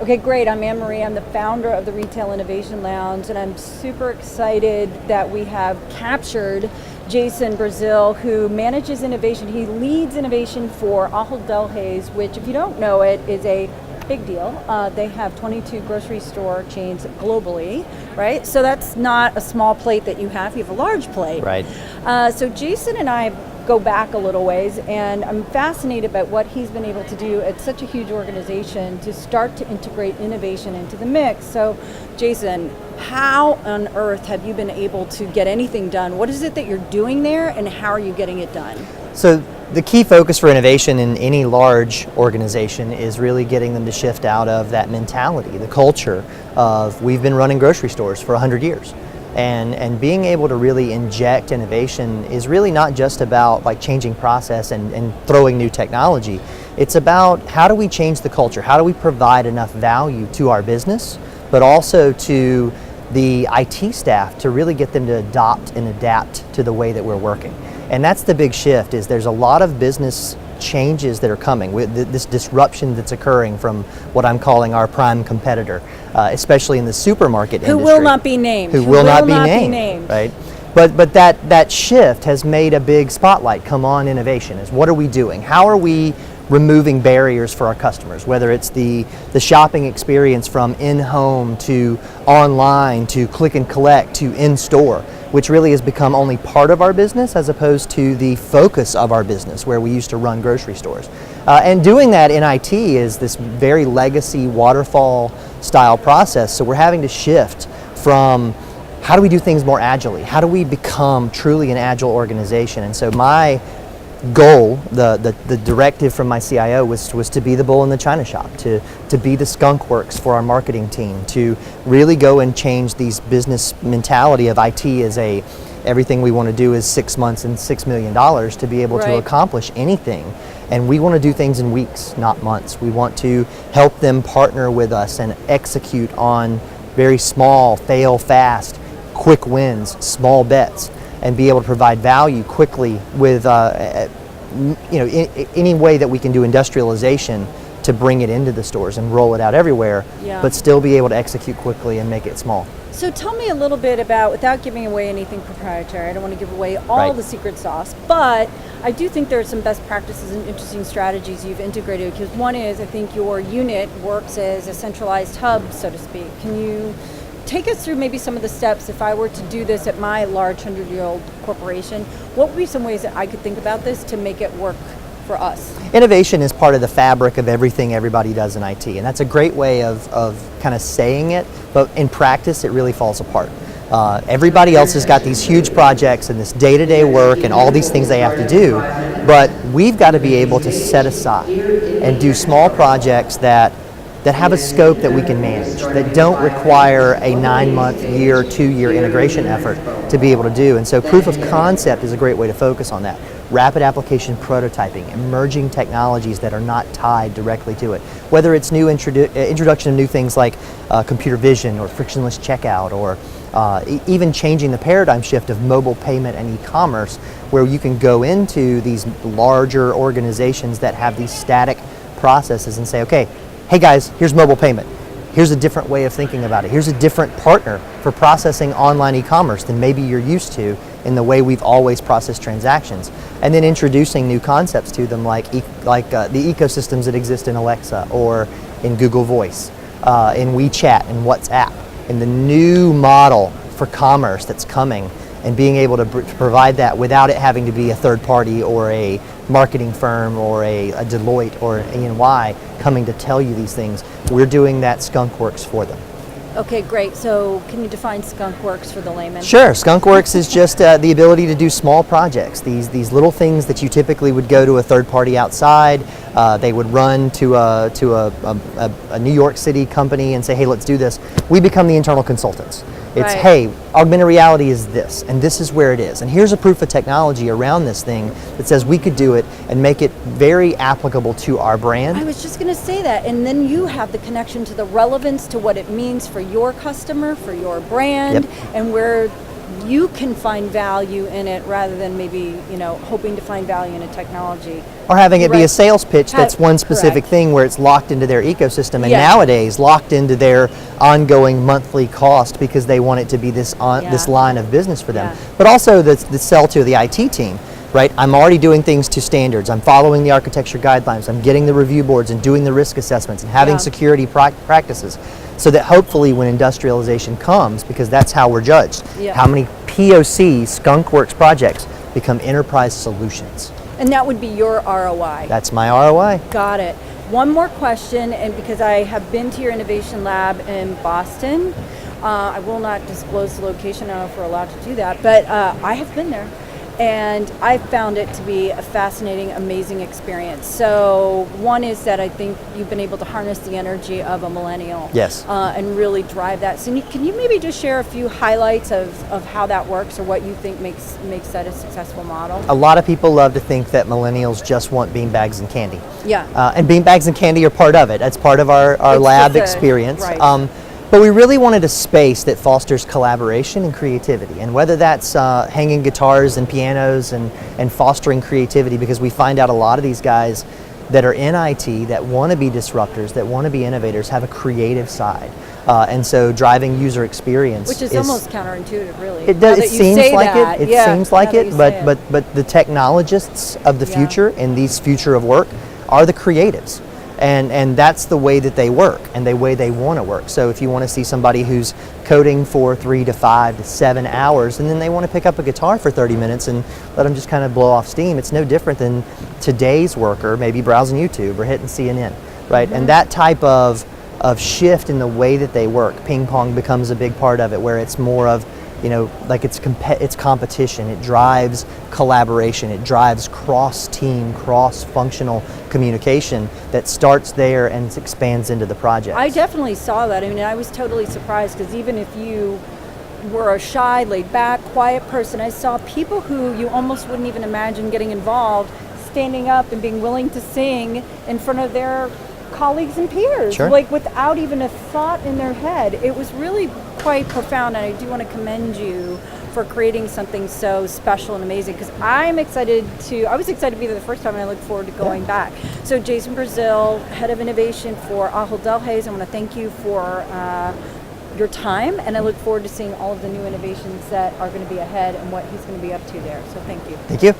Okay, great. I'm Anne Marie. I'm the founder of the Retail Innovation Lounge, and I'm super excited that we have captured Jason Breazeale, who manages innovation. He leads innovation for Ahold Delhaize, which, if you don't know it, is a big deal. They have 22 grocery store chains globally, right? So that's not a small plate that you have. You have a large plate. Right. So Jason and I go back a little ways, and I'm fascinated about what he's been able to do at such a huge organization to start to integrate innovation into the mix. So Jason, how on earth have you been able to get anything done? What is it that you're doing there, and how are you getting it done? So the key focus for innovation in any large organization is really getting them to shift out of that mentality, the culture of we've been running grocery stores for 100 years. And being able to really inject innovation is really not just about like changing process and throwing new technology. It's about how do we change the culture? How do we provide enough value to our business, but also to the IT staff to really get them to adopt and adapt to the way that we're working. And that's the big shift, is there's a lot of business changes that are coming with this disruption that's occurring from what I'm calling our prime competitor, especially in the supermarket industry. Who will not be named. Who will not be named. Right? But that shift has made a big spotlight come on innovation. Is what are we doing? How are we removing barriers for our customers, whether it's the shopping experience from in-home to online to click and collect to in-store, which really has become only part of our business as opposed to the focus of our business where we used to run grocery stores. And doing that in IT is this very legacy waterfall style process, so we're having to shift from how do we do things more agilely? How do we become truly an agile organization? And so my goal, the directive from my CIO was to be the bull in the china shop, to be the skunk works for our marketing team, to really go and change these business mentality of IT as everything we want to do is 6 months and $6 million to be able to accomplish anything. And we want to do things in weeks, not months. We want to help them partner with us and execute on very small, fail fast, quick wins, small bets, and be able to provide value quickly with any way that we can do industrialization to bring it into the stores and roll it out everywhere, but still be able to execute quickly and make it small. So tell me a little bit about, without giving away anything proprietary, I don't want to give away all the secret sauce, but I do think there are some best practices and interesting strategies you've integrated, because one is, I think your unit works as a centralized hub, so to speak. Can you take us through maybe some of the steps? If I were to do this at my large 100-year-old corporation, what would be some ways that I could think about this to make it work for us? Innovation is part of the fabric of everything everybody does in IT, and that's a great way of kind of saying it, but in practice it really falls apart. Everybody else has got these huge projects and this day-to-day work and all these things they have to do, but we've got to be able to set aside and do small projects that have a scope that we can manage, that don't require a 9-month, year, 2-year integration effort to be able to do. And so proof of concept is a great way to focus on that. Rapid application prototyping, emerging technologies that are not tied directly to it. Whether it's new introduction of new things like computer vision or frictionless checkout, or even changing the paradigm shift of mobile payment and e-commerce, where you can go into these larger organizations that have these static processes and say, okay, hey guys, here's mobile payment. Here's a different way of thinking about it. Here's a different partner for processing online e-commerce than maybe you're used to in the way we've always processed transactions. And then introducing new concepts to them like the ecosystems that exist in Alexa or in Google Voice, in WeChat and WhatsApp, and the new model for commerce that's coming, and being able to provide that without it having to be a third party or a marketing firm or a Deloitte or an E&Y coming to tell you these things. We're doing that skunk works for them. Okay, great. So can you define skunk works for the layman? Sure. Skunk works is just the ability to do small projects, these little things that you typically would go to a third party outside. They would run to a New York City company and say, hey, let's do this. We become the internal consultants. It's, hey, augmented reality is this, and this is where it is. And here's a proof of technology around this thing that says we could do it and make it very applicable to our brand. I was just going to say that. And then you have the connection to the relevance to what it means for your customer, for your brand, and where you can find value in it rather than maybe, hoping to find value in a technology. Or having it be Right. a sales pitch that's one specific Correct. thing where it's locked into their ecosystem, and Yeah. nowadays locked into their ongoing monthly cost because they want it to be this this Yeah. line of business for them. Yeah. But also the sell to the IT team, right? I'm already doing things to standards. I'm following the architecture guidelines. I'm getting the review boards and doing the risk assessments and having Yeah. security practices, so that hopefully when industrialization comes, because that's how we're judged, Yeah. how many POC Skunk Works projects become enterprise solutions. And that would be your ROI. That's my ROI. Got it. One more question, and because I have been to your innovation lab in Boston, I will not disclose the location. I don't know if we're allowed to do that, but I have been there, and I found it to be a fascinating, amazing experience. So one is that I think you've been able to harness the energy of a millennial, Yes. and really drive that. So can you maybe just share a few highlights of how that works, or what you think makes that a successful model? A lot of people love to think that millennials just want beanbags and candy. Yeah. And beanbags and candy are part of it. That's part of our It's lab just experience. right. But we really wanted a space that fosters collaboration and creativity. And whether that's hanging guitars and pianos and fostering creativity, because we find out a lot of these guys that are in IT that want to be disruptors, that want to be innovators, have a creative side. And so driving user experience, Which is almost counterintuitive, really. it Now does. It that you seems say like that, it. It yeah, seems like now that it. you But say but the technologists of the Yeah. future and these future of work are the creatives, and that's the way that they work and the way they want to work. So if you want to see somebody who's coding for 3 to 5 to 7 hours, and then they want to pick up a guitar for 30 minutes and let them just kind of blow off steam, it's no different than today's worker maybe browsing YouTube or hitting CNN, right? Mm-hmm. And that type of shift in the way that they work, ping pong becomes a big part of it, where it's more of, you know, like it's competition. It drives collaboration. It drives cross-team, cross-functional communication that starts there and expands into the project. I definitely saw that. I mean, I was totally surprised, because even if you were a shy, laid-back, quiet person, I saw people who you almost wouldn't even imagine getting involved, standing up and being willing to sing in front of their colleagues and peers, Sure. like without even a thought in their head. It was really quite profound, and I do want to commend you for creating something so special and amazing, because I was excited to be there the first time, and I look forward to going back. So Jason Breazeale, Head of Innovation for Ahold Delhaize, I want to thank you for your time, and I look forward to seeing all of the new innovations that are going to be ahead and what he's going to be up to there. So thank you. Thank you.